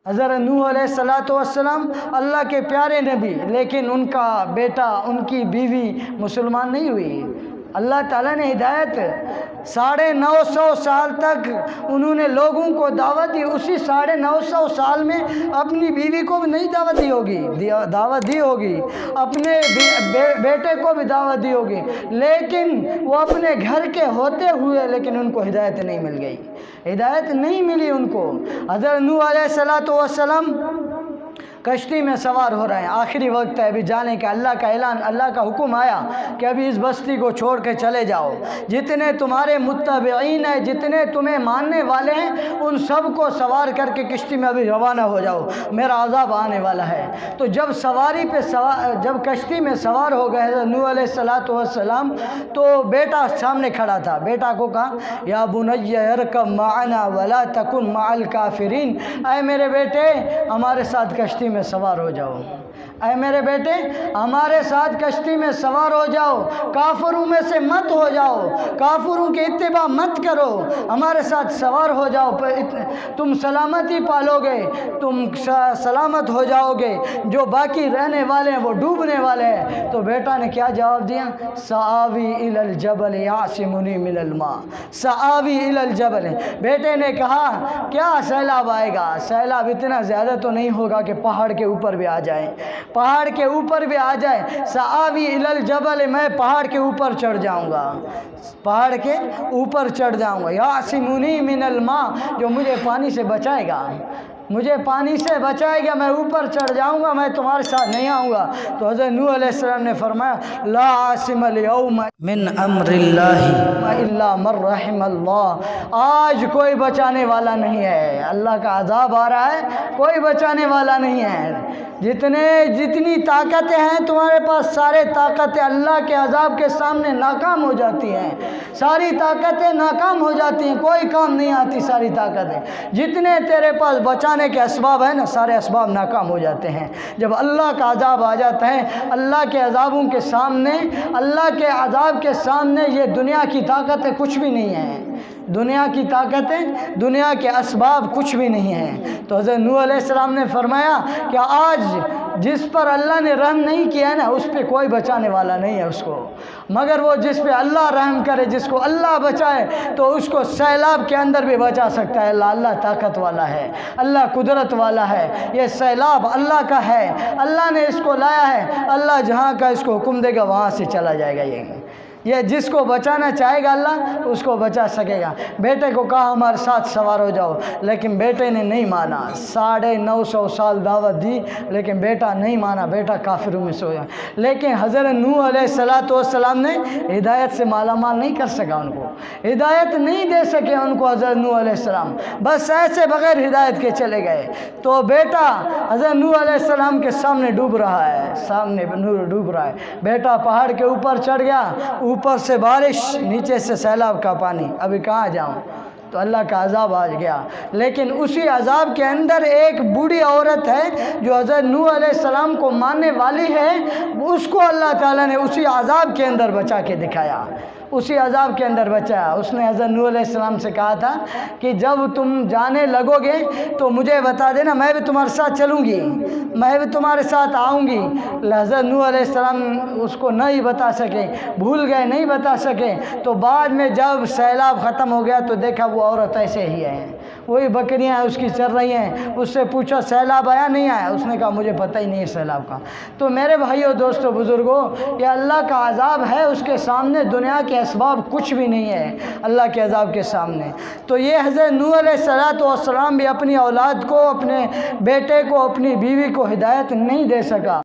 حضرت نوح علیہ السلام اللہ کے پیارے نبی، لیکن ان کا بیٹا، ان کی بیوی مسلمان نہیں ہوئی۔ اللہ تعالیٰ نے ہدایت 950 سال تک انہوں نے لوگوں کو دعوت دی، اسی 950 سال میں اپنی بیوی کو بھی نہیں دعوت دی ہوگی، اپنے بیٹے کو بھی دعوت دی ہوگی، لیکن وہ اپنے گھر کے ہوتے ہوئے لیکن ان کو ہدایت نہیں مل گئی، ہدایت نہیں ملی ان کو۔ حضرت نوح علیہ السلام کشتی میں سوار ہو رہے ہیں، آخری وقت ہے ابھی جانے کا، اللہ کا اعلان، اللہ کا حکم آیا کہ ابھی اس بستی کو چھوڑ کے چلے جاؤ، جتنے تمہارے متبعین ہیں، جتنے تمہیں ماننے والے ہیں، ان سب کو سوار کر کے کشتی میں ابھی روانہ ہو جاؤ، میرا عذاب آنے والا ہے۔ تو جب جب کشتی میں سوار ہو گئے حضرت نوح علیہ السلام تو بیٹا سامنے کھڑا تھا، بیٹا کو کہا یا بنی ارکب معنا ولا تکن مع الکافرین، اے میرے بیٹے ہمارے ساتھ کشتی میں سوار ہو جاؤ، اے میرے بیٹے ہمارے ساتھ کشتی میں سوار ہو جاؤ، کافروں میں سے مت ہو جاؤ، کافروں کی اتباع مت کرو، ہمارے ساتھ سوار ہو جاؤ، تم سلامتی پالو گے، تم سلامت ہو جاؤ گے، جو باقی رہنے والے ہیں وہ ڈوبنے والے ہیں۔ تو بیٹا نے کیا جواب دیا؟ سآوی الی الجبل یعصمنی من الماء، سآوی الی الجبل۔ بیٹے نے کہا کیا سیلاب آئے گا؟ سیلاب اتنا زیادہ تو نہیں ہوگا کہ پہاڑ کے اوپر بھی آ جائے، پہاڑ کے اوپر بھی آ جائے، سآوی الی الجبل، میں پہاڑ کے اوپر چڑھ جاؤں گا، پہاڑ کے اوپر چڑھ جاؤں گا، یعصمنی من الماء، جو مجھے پانی سے بچائے گا، مجھے پانی سے بچائے گا، میں اوپر چڑھ جاؤں گا، میں تمہارے ساتھ نہیں آؤں گا۔ تو حضرت نوح علیہ السلام نے فرمایا لا عاصم اليوم من امر اللہ الا من رحم اللہ، آج کوئی بچانے والا نہیں ہے، اللہ کا عذاب آ رہا ہے، کوئی بچانے والا نہیں ہے۔ جتنی طاقتیں ہیں تمہارے پاس، سارے طاقتیں اللہ کے عذاب کے سامنے ناکام ہو جاتی ہیں، ساری طاقتیں ناکام ہو جاتی ہیں، کوئی کام نہیں آتی ساری طاقتیں، جتنے تیرے پاس بچانے کے اسباب ہیں نا، سارے اسباب ناکام ہو جاتے ہیں۔ جب اللہ کا عذاب آ جاتا ہے، اللہ کے عذابوں کے سامنے، اللہ کے عذاب کے سامنے یہ دنیا کی طاقتیں کچھ بھی نہیں ہیں، دنیا کی طاقتیں، دنیا کے اسباب کچھ بھی نہیں ہیں۔ تو حضرت نوح علیہ السلام نے فرمایا کہ آج جس پر اللہ نے رحم نہیں کیا ہے نا، اس پہ کوئی بچانے والا نہیں ہے اس کو، مگر وہ جس پہ اللہ رحم کرے، جس کو اللہ بچائے تو اس کو سیلاب کے اندر بھی بچا سکتا ہے۔ اللہ طاقت والا ہے، اللہ قدرت والا ہے، یہ سیلاب اللہ کا ہے، اللہ نے اس کو لایا ہے، اللہ جہاں کا اس کو حکم دے گا وہاں سے چلا جائے گا، یہ جس کو بچانا چاہے گا اللہ اس کو بچا سکے گا۔ بیٹے کو کہا ہمارے ساتھ سوار ہو جاؤ، لیکن بیٹے نے نہیں مانا، 950 سال دعوت دی لیکن بیٹا نہیں مانا، بیٹا کافروں میں سویا۔ لیکن حضرت نوح علیہ السلام نے ہدایت سے مالا مال نہیں کر سکا، ان کو ہدایت نہیں دے سکے ان کو حضرت نوح علیہ السلام، بس ایسے بغیر ہدایت کے چلے گئے۔ تو بیٹا حضرت نوح علیہ السلام کے سامنے ڈوب رہا ہے، سامنے نور ڈوب رہا ہے، بیٹا پہاڑ کے اوپر چڑھ گیا، اوپر سے بارش، نیچے سے سیلاب کا پانی، ابھی کہاں جاؤں؟ تو اللہ کا عذاب آ گیا۔ لیکن اسی عذاب کے اندر ایک بوڑھی عورت ہے جو حضرت نوح علیہ السلام کو ماننے والی ہے، اس کو اللہ تعالیٰ نے اسی عذاب کے اندر بچا کے دکھایا، اسی عذاب کے اندر بچایا۔ اس نے حضرت نوح علیہ السلام سے کہا تھا کہ جب تم جانے لگو گے تو مجھے بتا دینا، میں بھی تمہارے ساتھ چلوں گی، میں بھی تمہارے ساتھ آؤں گی۔ حضرت نوح علیہ السلام اس کو نہیں بتا سکے، بھول گئے، نہیں بتا سکے۔ تو بعد میں جب سیلاب ختم ہو گیا تو دیکھا وہ عورت ایسے ہی ہے، وہی بکریاں اس کی چر رہی ہیں۔ اس سے پوچھا سیلاب آیا نہیں آیا؟ اس نے کہا مجھے پتہ ہی نہیں ہے سیلاب کا۔ تو میرے بھائیوں، دوستوں، بزرگوں، یہ اللہ کا عذاب ہے، اس کے سامنے دنیا کے اسباب کچھ بھی نہیں ہے اللہ کے عذاب کے سامنے۔ تو یہ حضرت نوح علیہ السلام بھی اپنی اولاد کو، اپنے بیٹے کو، اپنی بیوی کو ہدایت نہیں دے سکا۔